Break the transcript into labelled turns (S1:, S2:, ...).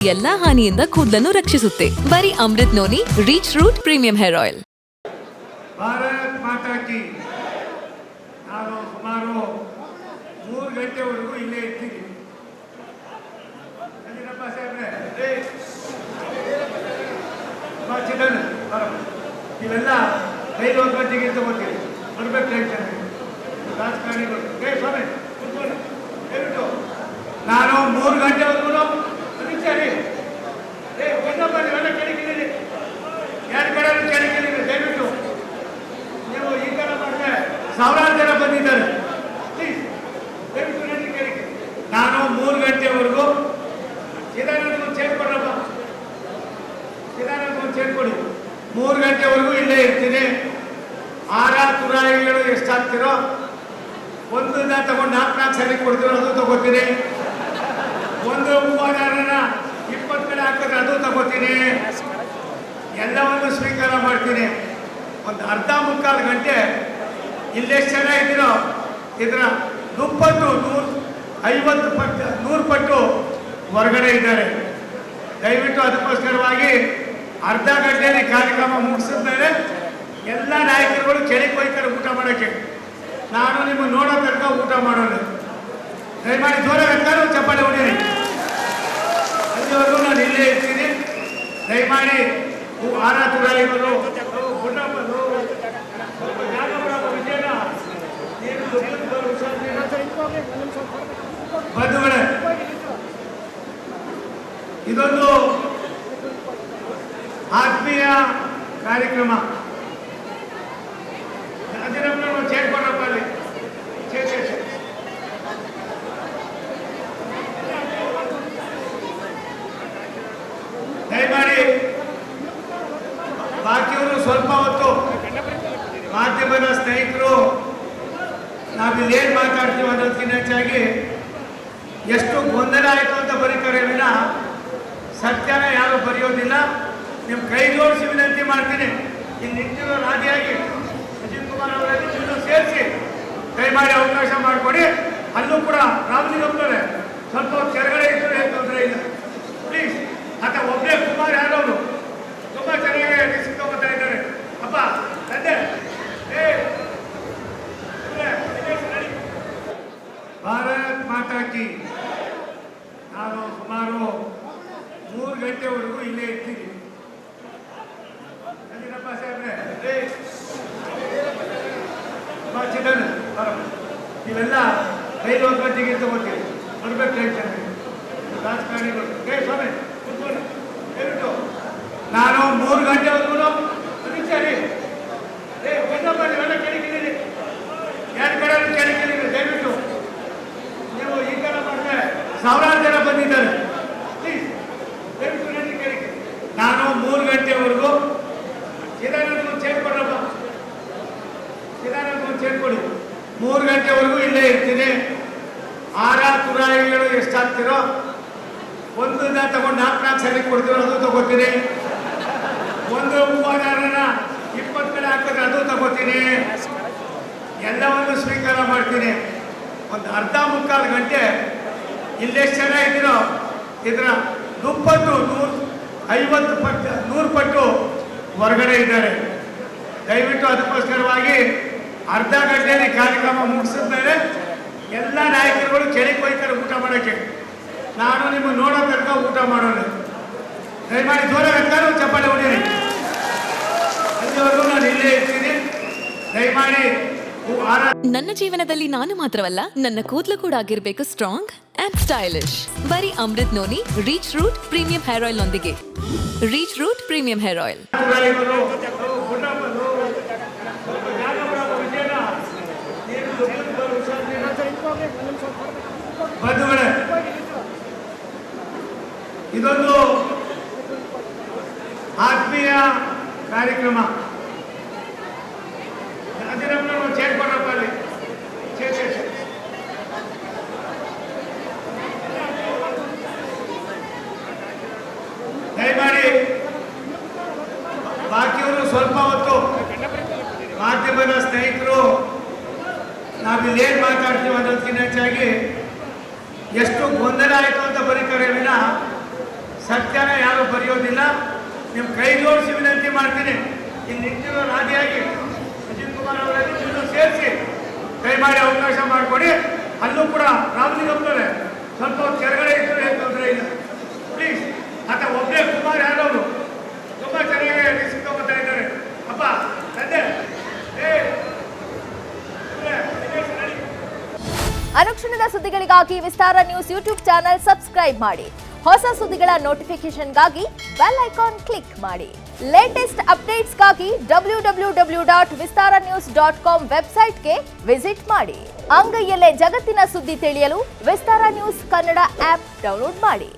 S1: ಎಲ್ಲಾ ಹಾನಿಯಿಂದ ಕೂದಲನ್ನು ರಕ್ಷಿಸುತ್ತೆ. ಬರೀ Amrit noni reach root premium hair oil.
S2: Bharat ಮಾತಾ ಕಿ. ನಾನು ಸುಮಾರು 3 ಗಂಟೆವರೆಗೂ ಇಲ್ಲೇ ಇರ್ತೀನಿ. ಅಲ್ಲಿರಪ್ಪ ಸಾಹೇಬ್ರೆ, ಇವೆಲ್ಲ 5 ಗಂಟೆಗೆ ತಗೋತೀವಿ. ಬರ್ಬೇಕು ಟೆನ್ಷನ್ ರಾಜಕಾರಣಿಗಳು. ಸ್ವಾಮಿ ದಯವಿಟ್ಟು ನಾನು 3 ಗಂಟೆವರೆಗೂ ವಿಚಾರಿ ನೀವೆಲ್ಲ ಕೇಳಿದ್ದೀರಿ, 2 ಕಡೆ ಕೇಳಿದ್ದೀರಿ. ದಯವಿಟ್ಟು ನೀವು ಈ ಥರ ಮಾಡಿದ್ರೆ ಸಾವಿರಾರು ಜನ ಬಂದಿದ್ದಾರೆ. ಪ್ಲೀಸ್ ದಯವಿಟ್ಟು ನನಗೆ ಕೇಳಿ. ನಾನು 3 ಗಂಟೆವರೆಗೂ ಸಿದ್ಧಾನಂದಗೊಂದು ಸೇರ್ಕೊಡ್ರಪ್ಪ, ಸಿದ್ಧಾನಂದಗೊಂದು ಸೇರ್ಕೊಡಿ. 3 ಗಂಟೆವರೆಗೂ ಇಲ್ಲೇ ಇರ್ತೀನಿ. ಆರ ತುರಾಯಿಗಳು ಎಷ್ಟಾಗ್ತಿರೋ ಒಂದನ್ನ ತಗೊಂಡು 4 ಸರಿ ಕೊಡ್ತಿರೋ ಅದು ತಗೋತೀನಿ. ಒಂದು ಮೂವಾರನ 20 ಕಡೆ ಹಾಕಿದ್ರೆ ಅದು ತಗೋತೀನಿ. ಎಲ್ಲವನ್ನು ಸ್ವೀಕಾರ ಮಾಡ್ತೀನಿ. ಒಂದು ಅರ್ಧ ಮುಕ್ಕಾಲು ಗಂಟೆ ಇಲ್ಲೆಷ್ಟು ಜನ ಇದ್ದೀರೋ ಇದರ 30 150 ಪಟ್ಟು 100 ಪಟ್ಟು ಹೊರಗಡೆ ಇದ್ದಾರೆ. ದಯವಿಟ್ಟು ಅದಕ್ಕೋಸ್ಕರವಾಗಿ ಅರ್ಧ ಗಂಟೆಯಲ್ಲಿ ಕಾರ್ಯಕ್ರಮ ಮುಗಿಸಿದ ಮೇಲೆ ಎಲ್ಲ ನಾಯಕರುಗಳು ಕೆಳಗೆ ಹೋಗ್ತಾರೆ ಊಟ ಮಾಡೋಕ್ಕೆ. ನಾನು ನಿಮ್ಮ ನೋಡೋ ತನಕ ಊಟ ಮಾಡೋದು. ದಯಮಾಡಿ ಜೋರ ಬೇಕಾದ್ರೂ ಚಪ್ಪಾಳೆ ಹೊಡೀರಿ. ಅಲ್ಲಿವರೆಗೂ ನಾನು ಇಲ್ಲೇ ಇರ್ತೀನಿ. ದಯಮಾಡಿ ಆರ ತುರಾಯಿಗಳು ಗುಂಡಪ್ಪರು ಬಂಧುಗಳೇ, ಇದೊಂದು ಆತ್ಮೀಯ ಕಾರ್ಯಕ್ರಮ. ಅದಿರಪ್ಪನ ಸೇರ್ಕೊಂಡಪ್ಪ ಅಲ್ಲಿ ದಯಮಾಡಿ ಬಾಕಿಯವರು ಸ್ವಲ್ಪ ಹೊತ್ತು ಮಾಧ್ಯಮದ ಸ್ನೇಹಿತರು ನಾವಿಲ್ಲಿ ಏನು ಮಾತಾಡ್ತೀವಿ ಅನ್ನೋದಕ್ಕಿಂತ ಹೆಚ್ಚಾಗಿ ಎಷ್ಟು ಗೊಂದಲ ಆಯಿತು ಅಂತ ಬರೀತಾರೆ ವಿನ ಸತ್ಯನ ಯಾರು ಬರೆಯೋದಿಲ್ಲ. ನಿಮ್ಮ ಕೈ ಜೋಡಿಸಿ ವಿನಂತಿ ಮಾಡ್ತೀನಿ. ಇಲ್ಲಿ ನಿಂತಿರೋ ರಾಜಿಯಾಗಿ ಅಜಿತ್ ಕುಮಾರ್ ಅವರಲ್ಲಿ ಸೇರಿಸಿ ದಯಮಾಡಿ ಅವಕಾಶ ಮಾಡಿಕೊಡಿ. ಅಲ್ಲೂ ಕೂಡ ರಾಮಲಿಂಗಪ್ಪನವರೇ ಸ್ವಲ್ಪ ಕೆಳಗಡೆ ಇದ್ದರೆ ಏನು ತೊಂದರೆ ಇಲ್ಲ ಪ್ಲೀಸ್. ಅಥವಾ ಒಬ್ಬರೇ ಕುಮಾರ್ ಯಾರವರು ತುಂಬ ಚೆನ್ನಾಗಿ ಸಿಕ್ಕೋತಾ ಇದ್ದಾರೆ. ಅಪ್ಪ ತಂದೆ ಭಾರತ್ ಮಾತಾ ಕಿ. ನಾನು ಸುಮಾರು 3 ಗಂಟೆವರೆಗೂ ಇಲ್ಲೇ ಇರ್ತೀನಿ. ಅಲ್ಲಿರಪ್ಪ ಸಾಹೇಬ್ರೆ, ಇವೆಲ್ಲ 5 ಗಂಟೆಗೆ ತಗೋತೀವಿ. ಬರ್ಬೇಕು ಟೆನ್ಷನ್ ರಾಜಕಾರಣಿಗಳು. ಸ್ವಾಮಿ ದಯವಿಟ್ಟು ನಾನು 3 ಗಂಟೆವರೆಗೂ ವಿಚಾರಿ ನೀವೆಲ್ಲ ಕೇಳಿದ್ದೀರಿ, 2 ಕಡೆ ಕೇಳಿದ್ದೀರಿ. ದಯವಿಟ್ಟು ನೀವು ಈ ಥರ ಮಾಡಿದ್ರೆ ಸಾವಿರಾರು ಜನ ಬಂದಿದ್ದಾರೆ. ಪ್ಲೀಸ್ ದಯವಿಟ್ಟು ನನಗೆ ಕೇಳಿ. ನಾನು 3 ಗಂಟೆವರೆಗೂ ಸಿದ್ಧಾನಂದಗೊಂದು ಸೇರ್ಕೊಡ್ರಪ್ಪ, ಸಿದ್ಧಾನಂದಗೊಂದು ಸೇರ್ಕೊಡಿ. 3 ಗಂಟೆವರೆಗೂ ಇಲ್ಲೇ ಇರ್ತೀನಿ. ಆರ ತುರಾಯಿಗಳು ಎಷ್ಟಾಗ್ತಿರೋ ಒಂದನ್ನ ತಗೊಂಡು 4 ಸರಿ ಕೊಡ್ತಿರೋ ಅದು ತಗೋತೀನಿ. ಒಂದು ಮೂವಾರನ 20 ಕಡೆ ಹಾಕಿದ್ರೆ ಅದು ತಗೋತೀನಿ. ಎಲ್ಲವನ್ನು ಸ್ವೀಕಾರ ಮಾಡ್ತೀನಿ. ಒಂದು ಅರ್ಧ ಮುಕ್ಕಾಲು ಗಂಟೆ ಇಲ್ಲೆಷ್ಟು ಜನ ಇದ್ದೀರೋ ಇದರ 30 150 ಪಟ್ಟು 100 ಪಟ್ಟು ಹೊರಗಡೆ ಇದ್ದಾರೆ. ದಯವಿಟ್ಟು ಅದಕ್ಕೋಸ್ಕರವಾಗಿ ಅರ್ಧ ಗಂಟೆಯಲ್ಲಿ ಕಾರ್ಯಕ್ರಮ ಮುಗಿಸಿದ ಮೇಲೆ ಎಲ್ಲ ನಾಯಕರುಗಳು ಕೆಳಗೆ ಹೋಗ್ತಾರೆ ಊಟ ಮಾಡೋಕ್ಕೆ. ನಾನು ನಿಮ್ಮ ನೋಡೋ ತನಕ ಊಟ ಮಾಡೋದು. ದಯಮಾಡಿ ಜೋರ ಬೇಕಾದ್ರೂ ಚಪ್ಪಾಳೆ ಹೊಡೀರಿ. ಅಲ್ಲಿವರೆಗೂ ನಾನು ಇಲ್ಲೇ ಇರ್ತೀನಿ. ದಯಮಾಡಿ
S1: ನನ್ನ ಜೀವನದಲ್ಲಿ ನಾನು ಮಾತ್ರವಲ್ಲ, ನನ್ನ ಕೂದಲು ಕೂಡ ಆಗಿರ್ಬೇಕು ಸ್ಟ್ರಾಂಗ್ ಅಂಡ್ ಸ್ಟೈಲಿಶ್. ಬರೀ Amrit noni reach root premium hair oil ನೊಂದಿಗೆ. Reach root premium hair oil.
S2: ಬಂಧುಗಳೇ, ಇದೊಂದು ಆತ್ಮೀಯ ಕಾರ್ಯಕ್ರಮ. ಅದಿರಪ್ಪನ ಸೇರ್ಕೊಂಡಪ್ಪ ಅಲ್ಲಿ ದಯಮಾಡಿ ಬಾಕಿಯವರು ಸ್ವಲ್ಪ ಹೊತ್ತು ಮಾಧ್ಯಮದ ಸ್ನೇಹಿತರು ನಾವಿಲ್ಲಿ ಏನು ಮಾತಾಡ್ತೀವಿ ಅನ್ನೋದಕ್ಕಿಂತ ಹೆಚ್ಚಾಗಿ ಎಷ್ಟು ಗೊಂದಲ ಆಯಿತು ಅಂತ ಬರೀತಾರೆ ವಿನ ಸತ್ಯನ ಯಾರು ಬರೆಯೋದಿಲ್ಲ. ನಿಮ್ಮ ಕೈ ಜೋಡಿಸಿ ವಿನಂತಿ ಮಾಡ್ತೀನಿ, ಇಲ್ಲಿ ನಿಂತಿರೋ ರಾಜಿಯಾಗಿ ಅಜಿತ್ ಕುಮಾರ್ ಅವರಲ್ಲಿ ಇನ್ನೂ ಸೇರಿಸಿ ದಯಮಾಡಿ ಅವಕಾಶ ಮಾಡಿಕೊಡಿ. ಅಲ್ಲೂ ಕೂಡ ರಾಮಲಿಂಗಪ್ಪನವರೇ ಸ್ವಲ್ಪ ಕೆಳಗಡೆ ಇದ್ದರೆ ಏನು ತೊಂದರೆ ಇಲ್ಲ ಪ್ಲೀಸ್. ಆತ ಒಬ್ಬರೇ ಕುಮಾರ್ ಯಾರವರು ತುಂಬ ಚೆನ್ನಾಗಿ ರಿಸ್ಕ್ ತಗೋತಾ ಇದ್ದಾರೆ. ಅಪ್ಪ ತಂದೆ
S3: ಅನುಕ್ಷಣದ ಸುದ್ದಿಗಳಿಗಾಗಿ ವಿಸ್ತಾರ ನ್ಯೂಸ್ ಯೂಟ್ಯೂಬ್ ಚಾನೆಲ್ ಸಬ್ಸ್ಕ್ರೈಬ್ ಮಾಡಿ. ಹೊಸ ಸುದ್ದಿಗಳ ನೋಟಿಫಿಕೇಶನ್ಗಾಗಿ ಬೆಲ್ ಐಕಾನ್ ಕ್ಲಿಕ್ ಮಾಡಿ. ಲೇಟೆಸ್ಟ್ ಅಪ್ಡೇಟ್ಸ್ಗಾಗಿ www.vistaranews.com ವೆಬ್ಸೈಟ್ಗೆ ವಿಸಿಟ್ ಮಾಡಿ. ಅಂಗೈಯಲ್ಲೇ ಜಗತ್ತಿನ ಸುದ್ದಿ ತಿಳಿಯಲು ವಿಸ್ತಾರ ನ್ಯೂಸ್ ಕನ್ನಡ ಆಪ್ ಡೌನ್ಲೋಡ್ ಮಾಡಿ.